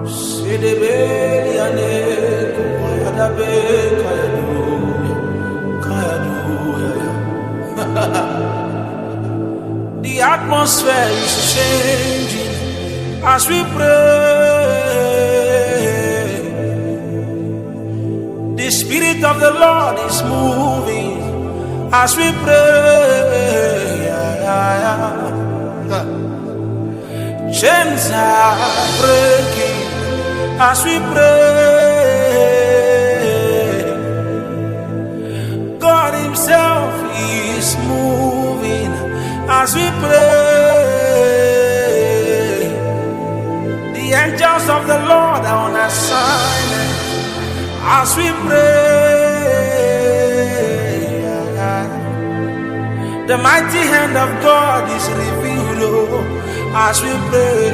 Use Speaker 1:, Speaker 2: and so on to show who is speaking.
Speaker 1: Sidibeliane, Kupayadabe, Kayadu. The atmosphere is changing as we pray. The Spirit of the Lord is moving as we pray. Chains are breaking as we pray. God Himself is moving as we pray. The angels of the Lord are on assignment as we pray. The mighty hand of God is revealed as we pray.